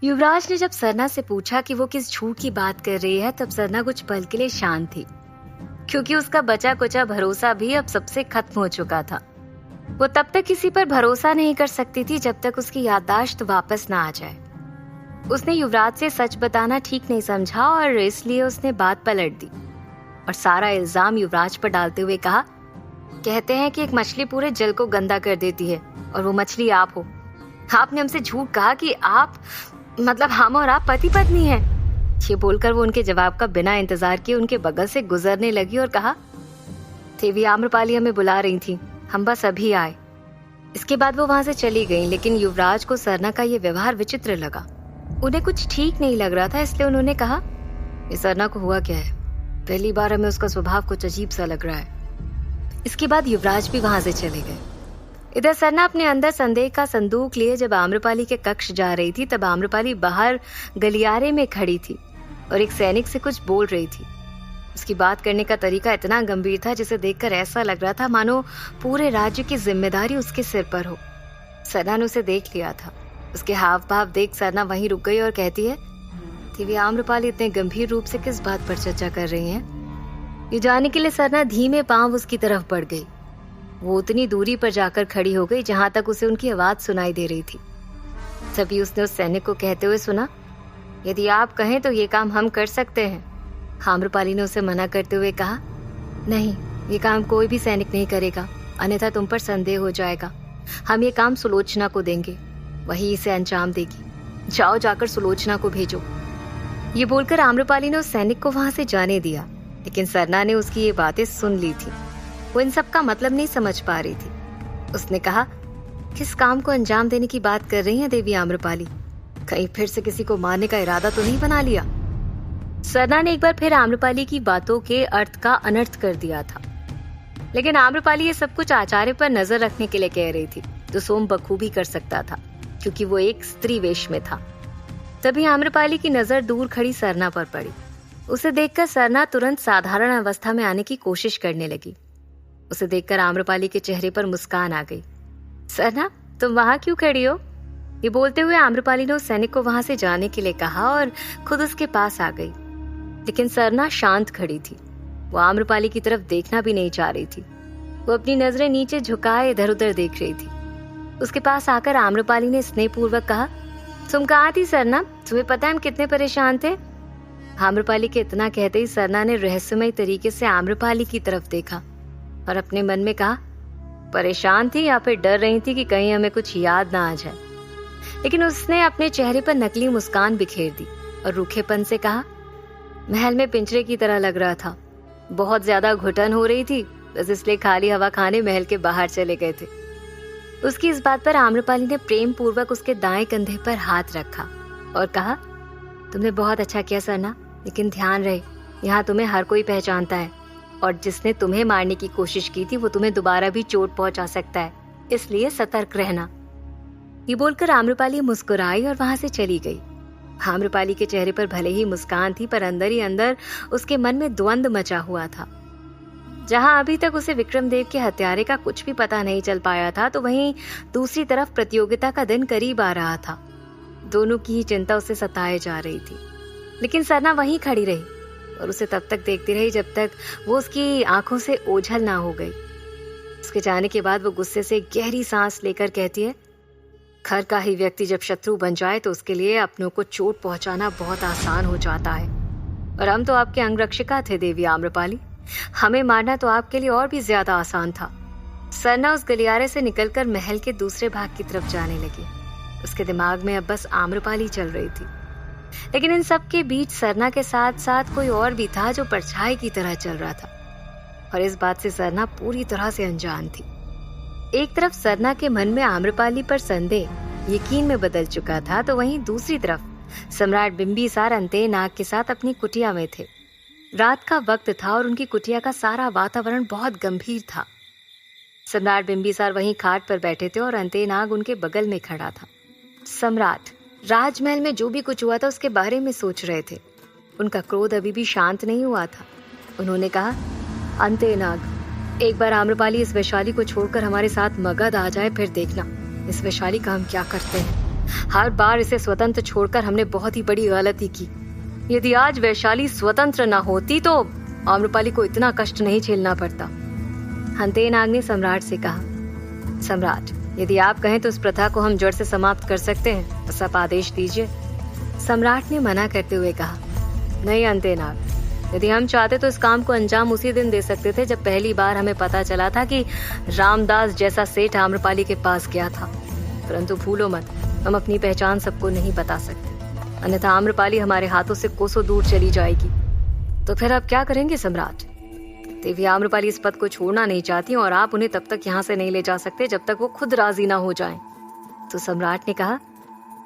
युवराज ने जब सरना से पूछा कि वो किस झूठ की बात कर रही है, तब सरना कुछ पल के लिए शांत थी, क्योंकि उसका बचा कुचा भरोसा भी अब सबसे खत्म हो चुका था। वो तब तक किसी पर भरोसा नहीं कर सकती थी जब तक उसकी याददाश्त वापस ना आ जाए। उसने युवराज से सच बताना ठीक नहीं समझा और इसलिए उसने बात पलट दी और सारा इल्जाम युवराज पर डालते हुए कहा, कहते हैं कि एक मछली पूरे जल को गंदा कर देती है और वो मछली आप हो। आपने हमसे झूठ कहा कि हम और आप पति पत्नी हैं। ये बोलकर वो उनके जवाब का बिना इंतजार किए उनके बगल से गुजरने लगी और कहा, देवी आम्रपाली हमें बुला रही थी, हम बस अभी आए। इसके बाद वो वहां से चली गई, लेकिन युवराज को सरना का ये व्यवहार विचित्र लगा। उन्हें कुछ ठीक नहीं लग रहा था, इसलिए उन्होंने कहा, ये सरना को हुआ क्या है? पहली बार हमें उसका स्वभाव कुछ अजीब सा लग रहा है। इसके बाद युवराज भी वहां से चले गए। इधर सरना अपने अंदर संदेह का संदूक लिए जब आम्रपाली के कक्ष जा रही थी, तब आम्रपाली बाहर गलियारे में खड़ी थी और एक सैनिक से कुछ बोल रही थी। उसकी बात करने का तरीका इतना गंभीर था जिसे देखकर ऐसा लग रहा था मानो पूरे राज्य की जिम्मेदारी उसके सिर पर हो। सरना ने उसे देख लिया था। उसके हाव भाव देख सरना वहीं रुक गई और कहती है, देवी आम्रपाली इतने गंभीर रूप से किस बात पर चर्चा कर रही हैं? ये जानने के लिए सरना धीमे पांव उसकी तरफ बढ़ गई। वो उतनी दूरी पर जाकर खड़ी हो गई जहां तक उसे उनकी आवाज सुनाई दे रही थी। तभी उसने उस सैनिक को कहते हुए सुना, यदि आप कहें तो ये काम हम कर सकते हैं। आम्रपाली ने उसे मना करते हुए कहा, नहीं, ये काम कोई भी सैनिक नहीं करेगा, अन्यथा तुम पर संदेह हो जाएगा। हम ये काम सुलोचना को देंगे, वही इसे अंजाम देगी। जाओ, जाकर सुलोचना को भेजो। ये बोलकर आम्रपाली ने उस सैनिक को वहां से जाने दिया, लेकिन सरना ने उसकी ये बातें सुन ली थी। वो इन सब का मतलब नहीं समझ पा रही थी। उसने कहा, किस काम को अंजाम देने की बात कर रही हैं देवी आम्रपाली? कहीं फिर से किसी को मारने का इरादा तो नहीं बना लिया? सरना ने एक बार फिर आम्रपाली की बातों के अर्थ का अनर्थ कर दिया था, लेकिन आम्रपाली ये सब कुछ आचार्य पर नजर रखने के लिए कह रही थी, जो सोम बखूबी कर सकता था क्योंकि वो एक स्त्री वेश में था। तभी आम्रपाली की नजर दूर खड़ी सरना पर पड़ी। उसे देखकर सरना तुरंत साधारण अवस्था में आने की कोशिश करने लगी। उसे देखकर आम्रपाली के चेहरे पर मुस्कान आ गई। सरना, तुम वहां क्यों खड़ी हो? ये बोलते हुए आम्रपाली ने उस सैनिक को वहां से जाने के लिए कहा और खुद उसके पास आ गई, लेकिन सरना शांत खड़ी थी। वो आम्रपाली की तरफ देखना भी नहीं चाह रही थी। वो अपनी नजरें नीचे झुकाए इधर उधर देख रही थी। उसके पास आकर आम्रपाली ने स्नेहपूर्वक कहा, तुम कहाँ थी सरना? तुम्हें पता है हम कितने परेशान थे? आम्रपाली के इतना कहते ही सरना ने रहस्यमय तरीके से आम्रपाली की तरफ देखा और अपने मन में कहा, परेशान थी या फिर डर रही थी कि कहीं हमें कुछ याद ना आ जाए? लेकिन उसने अपने चेहरे पर नकली मुस्कान बिखेर दी और रूखेपन से कहा, महल में पिंजरे की तरह लग रहा था, बहुत ज्यादा घुटन हो रही थी, बस इसलिए खाली हवा खाने महल के बाहर चले गए थे। उसकी इस बात पर आम्रपाली ने प्रेम पूर्वक उसके दाएं कंधे पर हाथ रखा और कहा, तुमने बहुत अच्छा किया सरना, लेकिन ध्यान रहे, यहाँ तुम्हें हर कोई पहचानता है और जिसने तुम्हें मारने की कोशिश की थी वो तुम्हें दोबारा भी चोट पहुंचा सकता है, इसलिए सतर्क रहना। ये बोलकर आम्रपाली मुस्कुराई और वहां से चली गई। आम्रपाली के चेहरे पर भले ही मुस्कान थी, पर अंदर ही अंदर उसके मन में द्वंद्व मचा हुआ था। जहां अभी तक उसे विक्रमदेव के हत्यारे का कुछ भी पता नहीं चल पाया था, तो वहीं दूसरी तरफ प्रतियोगिता का दिन करीब आ रहा था। दोनों की ही चिंता उसे सताए जा रही थी, लेकिन सरना वहीं खड़ी रही और उसे तब तक देखती रही जब तक वो उसकी आंखों से ओझल ना हो गई। उसके जाने के बाद वो गुस्से से गहरी सांस लेकर कहती है, घर का ही व्यक्ति जब शत्रु बन जाए तो उसके लिए अपनों को चोट पहुंचाना बहुत आसान हो जाता है, और हम तो आपके अंगरक्षिका थे देवी आम्रपाली, हमें मारना तो आपके लिए और भी ज्यादा आसान था। सरना उस गलियारे से निकलकर महल के दूसरे भाग की तरफ जाने लगी। उसके दिमाग में अब बस आम्रपाली चल रही थी, लेकिन इन सब के बीच सरना के साथ साथ कोई और भी था जो परछाई की तरह चल रहा था, और इस बात से सरना पूरी तरह से अनजान थी। एक तरफ सरना के मन में आम्रपाली पर संदेह यकीन में बदल चुका था, तो वहीं दूसरी तरफ सम्राट बिंबिसार अंतनाग के साथ अपनी कुटिया में थे। रात का वक्त था और उनकी कुटिया का सारा वातावरण बहुत गंभीर था। सम्राट बिंबिसार वहीं खाट पर बैठे थे और अंतनाग उनके बगल में खड़ा था। सम्राट राजमहल में जो भी कुछ हुआ था उसके बारे में सोच रहे थे। उनका क्रोध अभी भी शांत नहीं हुआ था। उन्होंने कहा, अंतनाग, एक बार आम्रपाली इस वैशाली को छोड़कर हमारे साथ मगध आ जाए, फिर देखना इस वैशाली का हम क्या करते हैं। हर बार इसे स्वतंत्र छोड़कर हमने बहुत ही बड़ी गलती की। यदि आज वैशाली स्वतंत्र न होती तो आम्रपाली को इतना कष्ट नहीं झेलना पड़ता। हंते नाग ने सम्राट से कहा, सम्राट, यदि आप कहें तो इस प्रथा को हम जड़ से समाप्त कर सकते हैं, बस आप आदेश दीजिए। सम्राट ने मना करते हुए कहा, नहीं हंते नाग, यदि हम चाहते तो इस काम को अंजाम उसी दिन दे सकते थे जब पहली बार हमें पता चला था कि रामदास जैसा सेठ आम्रपाली के पास गया था। परंतु भूलो मत, हम अपनी पहचान सबको नहीं बता सकते, अन्यथा आम्रपाली हमारे हाथों से कोसों दूर चली जाएगी। तो फिर आप क्या करेंगे सम्राट? देवी आम्रपाली इस पद को छोड़ना नहीं चाहती और आप उन्हें तब तक यहाँ से नहीं ले जा सकते जब तक वो खुद राजी ना हो जाएं। तो सम्राट ने कहा,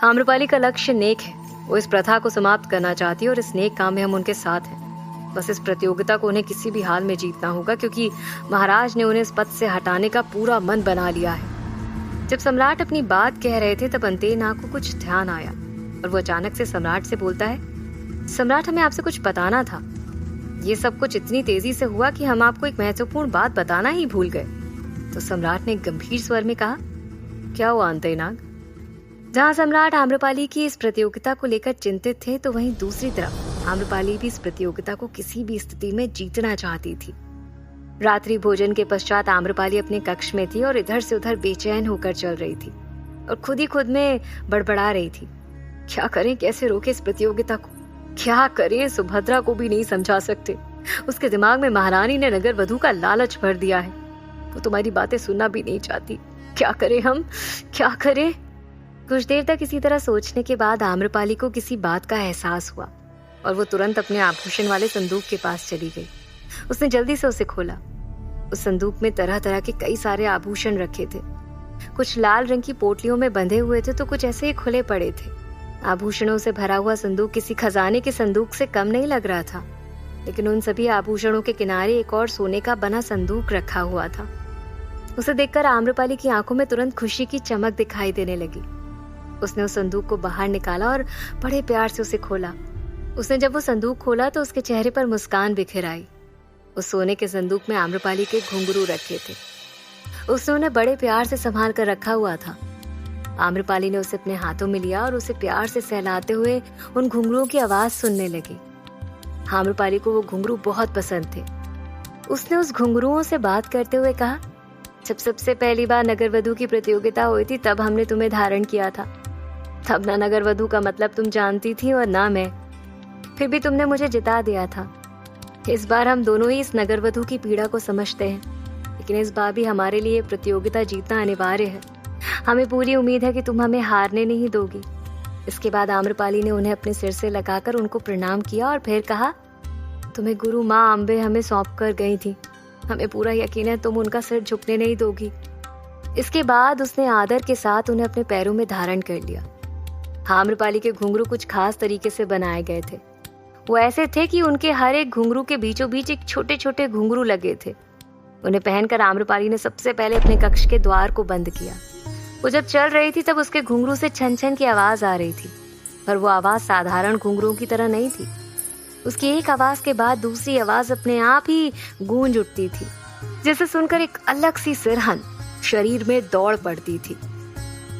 आम्रपाली का लक्ष्य नेक है, वो इस प्रथा को समाप्त करना चाहती है और इस नेक काम में हम उनके साथ हैं। बस इस प्रतियोगिता को उन्हें किसी भी हाल में जीतना होगा, क्योंकि महाराज ने उन्हें इस पद से हटाने का पूरा मन बना लिया है। जब सम्राट अपनी बात कह रहे थे तब अंते नाग को कुछ ध्यान आया और वो अचानक से सम्राट से बोलता है, सम्राट, हमें आपसे कुछ बताना था। ये सब कुछ इतनी तेजी से हुआ कि हम आपको एक महत्वपूर्ण बात बताना ही भूल गए। तो सम्राट ने गंभीर स्वर में कहा, क्या हुआ अंते नाग? जहाँ सम्राट आम्रपाली की इस प्रतियोगिता को लेकर चिंतित थे, तो वहीं दूसरी तरफ आम्रपाली भी इस प्रतियोगिता को किसी भी स्थिति में जीतना चाहती थी। रात्रि भोजन के पश्चात आम्रपाली अपने कक्ष में थी और इधर से उधर बेचैन होकर चल रही थी और खुद ही खुद में बड़बड़ा रही थी, क्या करें, कैसे रोके इस प्रतियोगिता को, क्या करें, सुभद्रा को भी नहीं समझा सकते। उसके दिमाग में महारानी ने नगर वधू का लालच भर दिया है, वो तुम्हारी बातें सुनना भी नहीं चाहती। क्या करें हम, क्या करें? कुछ देर तक इसी तरह सोचने के बाद आम्रपाली को किसी बात का एहसास हुआ और वो तुरंत अपने आभूषण वाले संदूक के पास चली गई। उसने जल्दी से उसे खोला। उस संदूक में तरह तरह के कई सारे आभूषण रखे थे। कुछ लाल रंग की पोटलियों में बंधे हुए थे तो कुछ ऐसे ही खुले पड़े थे। आभूषणों से भरा हुआ संदूक किसी खजाने के संदूक से कम नहीं लग रहा था, लेकिन उन सभी आभूषणों के किनारे एक और सोने का बना संदूक रखा हुआ था। उसे देखकर आम्रपाली की आंखों में तुरंत खुशी की चमक दिखाई देने लगी। उसने उस संदूक को बाहर निकाला और बड़े प्यार से उसे खोला। उसने जब वो संदूक खोला तो उसके चेहरे पर मुस्कान बिखर आई। उस सोने के संदूक में आम्रपाली के घुंघरू रखे थे। उसने उन्हें बड़े प्यार से संभाल कर रखा हुआ था। आम्रपाली ने उसे अपने हाथों में लिया और उसे प्यार से सहलाते हुए उन घुंघरुओं की आवाज सुनने लगी। आम्रपाली को वो घुंघरू बहुत पसंद थे। उसने उस घुंघरुओं से बात करते हुए कहा, जब सबसे पहली बार नगर वधू की प्रतियोगिता हुई थी तब हमने तुम्हें धारण किया था। तब ना नगर वधू का मतलब तुम जानती थी और ना मैं, फिर भी तुमने मुझे जिता दिया था। इस बार हम दोनों ही इस नगर वधू की पीड़ा को समझते हैं, लेकिन इस बार भी हमारे लिए प्रतियोगिता जीतना अनिवार्य है। हमें पूरी उम्मीद है कि तुम हमें हारने नहीं दोगी। इसके बाद आम्रपाली ने उन्हें अपने सिर से लगाकर उनको प्रणाम किया और फिर कहा, तुम्हें गुरु माँ अम्बे हमें सौंप कर गई थी। हमें पूरा यकीन है तुम उनका सिर झुकने नहीं दोगी। इसके बाद उसने आदर के साथ उन्हें अपने पैरों में धारण कर लिया। आम्रपाली के घुंघरू कुछ खास तरीके से बनाए गए थे। वो ऐसे थे कि उनके हर एक घुंघरू के बीचों बीच एक छोटे छोटे घुंघरू लगे थे। उन्हें पहनकर आम्रपाली ने सबसे पहले अपने कक्ष के द्वार को बंद किया। वो जब चल रही थी तब उसके घुंघरू से छन छन की आवाज आ रही थी, पर वो आवाज साधारण घुंघरुओं की तरह नहीं थी। उसकी एक आवाज के बाद दूसरी आवाज अपने आप ही गूंज उठती थी, जिसे सुनकर एक अलग सी सिरहन शरीर में दौड़ पड़ती थी।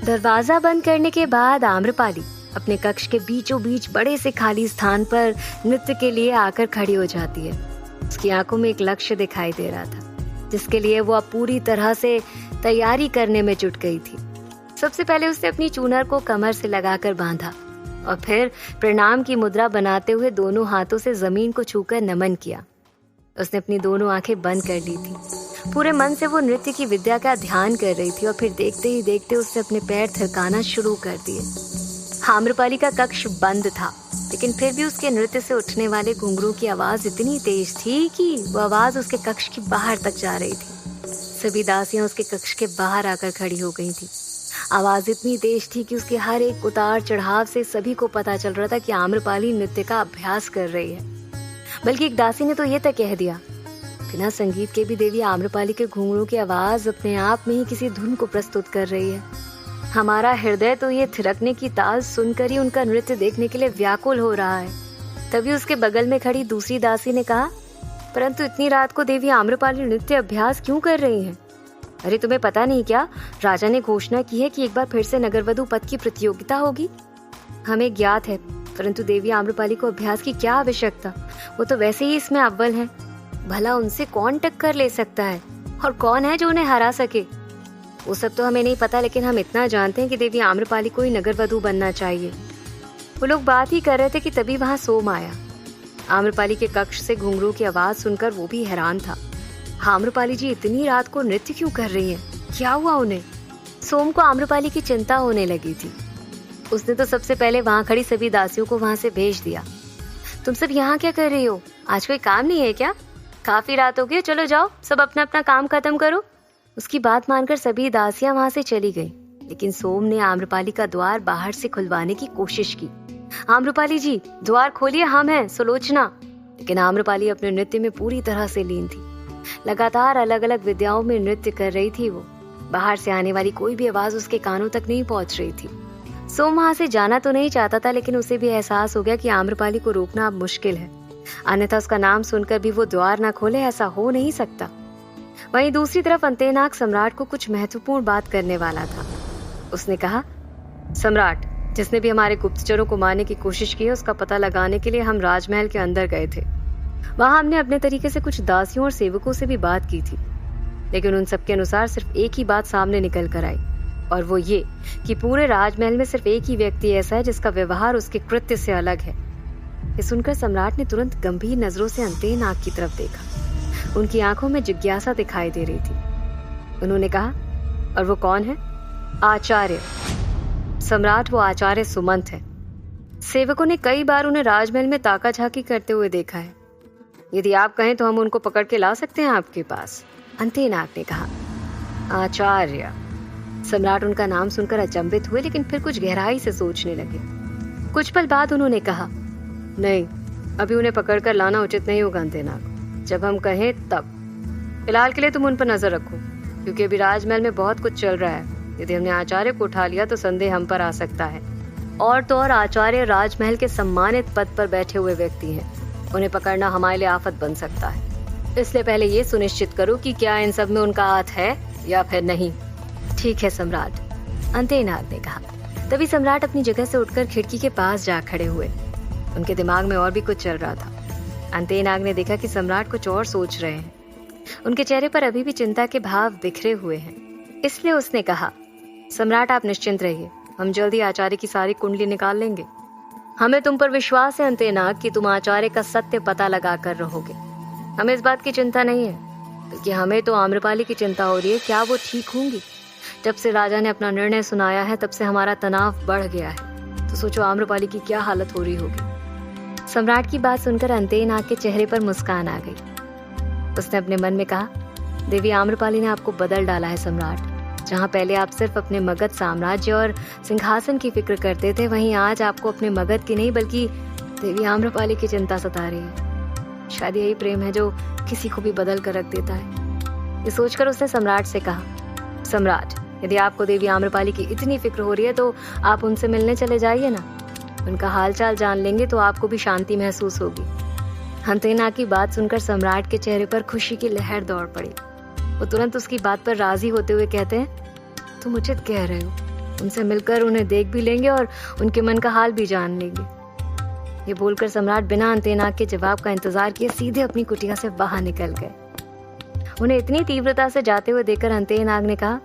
दरवाजा बंद करने के बाद आम्रपाली अपने कक्ष के बीचों बीच बड़े से खाली स्थान पर नृत्य के लिए आकर खड़ी हो जाती है। उसकी आंखों में एक लक्ष्य दिखाई दे रहा था, जिसके लिए वो अब पूरी तरह से तैयारी करने में जुट गई थी। सबसे पहले उसने अपनी चूनर को कमर से लगाकर बांधा और फिर प्रणाम की मुद्रा बनाते हुए दोनों हाथों से जमीन को छूकर नमन किया। उसने अपनी दोनों आंखें बंद कर ली थी। पूरे मन से वो नृत्य की विद्या का ध्यान कर रही थी और फिर देखते ही देखते उसने अपने पैर थिरकाना शुरू कर दिए। आम्रपाली का कक्ष बंद था, लेकिन फिर भी उसके नृत्य से उठने वाले घुंघरू की आवाज इतनी तेज थी कि वो आवाज उसके कक्ष के बाहर तक जा रही थी। सभी दासियां उसके कक्ष के बाहर आकर खड़ी हो गई थी। आवाज इतनी तेज थी कि उसके हर एक उतार चढ़ाव से सभी को पता चल रहा था कि आम्रपाली नृत्य का अभ्यास कर रही है। बल्कि एक दासी ने तो ये तक कह दिया, बिना संगीत के भी देवी आम्रपाली के घुंघरू की आवाज अपने आप में ही किसी धुन को प्रस्तुत कर रही है। हमारा हृदय तो ये थिरकने की ताल सुनकर ही उनका नृत्य देखने के लिए व्याकुल हो रहा है। तभी उसके बगल में खड़ी दूसरी दासी ने कहा, परंतु इतनी रात को देवी आम्रपाली नृत्य अभ्यास क्यों कर रही हैं? अरे तुम्हें पता नहीं क्या, राजा ने घोषणा की है कि एक बार फिर से नगरवधु पद की प्रतियोगिता होगी। हमें ज्ञात है, परंतु देवी आम्रपाली को अभ्यास की क्या आवश्यकता, वो तो वैसे ही इसमें अव्वल है। भला उनसे कौन टक्कर ले सकता है और कौन है जो उन्हें हरा सके? वो सब तो हमें नहीं पता, लेकिन हम इतना जानते हैं कि देवी आम्रपाली को ही नगरवधु बनना चाहिए। वो लोग बात ही कर रहे थे कि तभी वहां सोम आया। आम्रपाली के कक्ष से घुंघरू की आवाज सुनकर वो भी हैरान था। आम्रपाली जी इतनी रात को नृत्य क्यों कर रही है? क्या हुआ उन्हें? सोम को आम्रपाली की चिंता होने लगी थी। उसने तो सबसे पहले वहां खड़ी सभी दासियों को वहां से भेज दिया। तुम सब यहाँ क्या कर रही हो? आज कोई काम नहीं है क्या? काफी रात हो गई, चलो जाओ, सब अपना अपना काम खत्म करो। उसकी बात मानकर सभी दासियां वहां से चली गईं, लेकिन सोम ने आम्रपाली का द्वार बाहर से खुलवाने की कोशिश की। आम्रपाली जी, द्वार खोलिए, हम हैं सुलोचना। लेकिन आम्रपाली अपने नृत्य में पूरी तरह से लीन थी। लगातार अलग अलग विद्याओं में नृत्य कर रही थी वो। बाहर से आने वाली कोई भी आवाज उसके कानों तक नहीं पहुंच रही थी। सोम वहां से जाना तो नहीं चाहता था, लेकिन उसे भी एहसास हो गया कि आम्रपाली को रोकना अब मुश्किल है। अन्यथा उसका नाम सुनकर भी वो द्वार न खोले, ऐसा हो नहीं सकता। वहीं दूसरी तरफ अंतनाग सम्राट को कुछ महत्वपूर्ण बात करने वाला था। उसने कहा, सम्राट, जिसने भी हमारे गुप्तचरों को मारने की कोशिश की है, उसका पता लगाने के लिए हम राजमहल के अंदर गए थे। वहां हमने अपने तरीके से कुछ दासियों और सेवकों से भी बात की थी, लेकिन उन सबके अनुसार सिर्फ एक ही बात सामने निकल कर आई, और वो ये कि पूरे राजमहल में सिर्फ एक ही व्यक्ति ऐसा है जिसका व्यवहार उसके कृत्य से अलग है। ये सुनकर सम्राट ने तुरंत गंभीर नजरों से अंतनाग की तरफ देखा। उनकी आंखों में जिज्ञासा दिखाई दे रही थी। उन्होंने कहा, और वो कौन है? आचार्य। सम्राट, वो आचार्य सुमंत है। सेवकों ने कई बार उन्हें राजमहल में ताका झाकी करते हुए देखा है। यदि आप कहें तो हम उनको पकड़ के ला सकते हैं आपके पास, अंतनाग ने कहा। आचार्य। सम्राट उनका नाम सुनकर अचंभित हुए, लेकिन फिर कुछ गहराई से सोचने लगे। कुछ पल बाद उन्होंने कहा, नहीं, अभी उन्हें पकड़कर लाना उचित नहीं होगा अंतनाग, जब हम कहें तब। फिलहाल के लिए तुम उन पर नजर रखो, क्योंकि अभी राजमहल में बहुत कुछ चल रहा है। यदि हमने आचार्य को उठा लिया तो संदेह हम पर आ सकता है। और तो और आचार्य राजमहल के सम्मानित पद पर बैठे हुए व्यक्ति हैं। उन्हें पकड़ना हमारे लिए आफत बन सकता है। इसलिए पहले ये सुनिश्चित करो कि क्या इन सब में उनका हाथ है या फिर नहीं। ठीक है सम्राट, अंतनाग ने कहा। तभी सम्राट अपनी जगह से उठकर खिड़की के पास जा खड़े हुए। उनके दिमाग में और भी कुछ चल रहा था। अंतनाग ने देखा कि सम्राट कुछ और सोच रहे हैं। उनके चेहरे पर अभी भी चिंता के भाव बिखरे हुए हैं। इसलिए उसने कहा, सम्राट, आप निश्चिंत रहिए, हम जल्दी आचार्य की सारी कुंडली निकाल लेंगे। हमें तुम पर विश्वास है अंतनाग कि तुम आचार्य का सत्य पता लगा कर रहोगे। हमें इस बात की चिंता नहीं है, बल्कि हमें तो आम्रपाली की चिंता हो रही है, क्या वो ठीक होंगी? जब से राजा ने अपना निर्णय सुनाया है, तब से हमारा तनाव बढ़ गया है। तो सोचो आम्रपाली की क्या हालत हो रही होगी। सम्राट की बात सुनकर अंतनाग के चेहरे पर मुस्कान आ गई। उसने अपने मन में कहा, देवी आम्रपाली ने आपको बदल डाला है सम्राट। जहाँ पहले आप सिर्फ अपने मगध साम्राज्य और सिंहासन की फिक्र करते थे, वहीं आज आपको अपने मगध की नहीं बल्कि देवी आम्रपाली की चिंता सता रही है। शायद यही प्रेम है जो किसी को भी बदल कर रख देता है। ये सोचकर उसने सम्राट से कहा, सम्राट, यदि आपको देवी आम्रपाली की इतनी फिक्र हो रही है तो आप उनसे मिलने चले जाइए ना। उनका हालचाल जान लेंगे तो आपको भी शांति महसूस होगी। अंतनाग की बात सुनकर सम्राट के चेहरे पर खुशी की लहर दौड़ पड़ी। वो तुरंत उसकी बात पर राजी होते हुए कहते हैं, तुम उचित कह रहे हो, उनसे मिलकर उन्हें देख भी लेंगे और उनके मन का हाल भी जान लेंगे। ये बोलकर सम्राट बिना अंतनाग के जवाब का इंतजार किए सीधे अपनी कुटिया से बाहर निकल गए। उन्हें इतनी तीव्रता से जाते हुए देखकर अंतनाग ने कहा,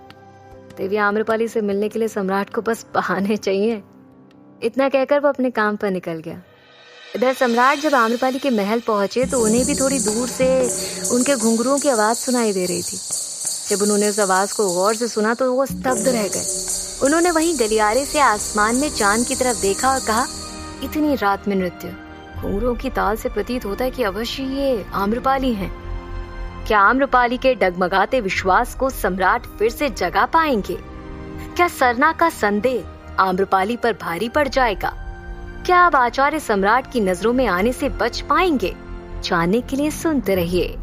देवी आम्रपाली से मिलने के लिए सम्राट को बस बहाने चाहिए। इतना कहकर वो अपने काम पर निकल गया। इधर सम्राट जब आम्रपाली के महल पहुंचे तो उन्हें भी थोड़ी दूर से उनके घुंघरुओं की आवाज सुनाई दे रही थी। जब उन्होंने उस आवाज को गौर से सुना तो वो स्तब्ध रह गए। उन्होंने वहीं गलियारे से आसमान में चांद की तरफ देखा और कहा, इतनी रात में नृत्य, घुंघरुओं की ताल से प्रतीत होता है कि अवश्य ये आम्रपाली हैं। क्या आम्रपाली के डगमगाते विश्वास को सम्राट फिर से जगा पाएंगे? क्या सरना का संदेह आम्रपाली पर भारी पड़ जाएगा? क्या अब आचार्य सम्राट की नजरों में आने से बच पाएंगे? जानने के लिए सुनते रहिए।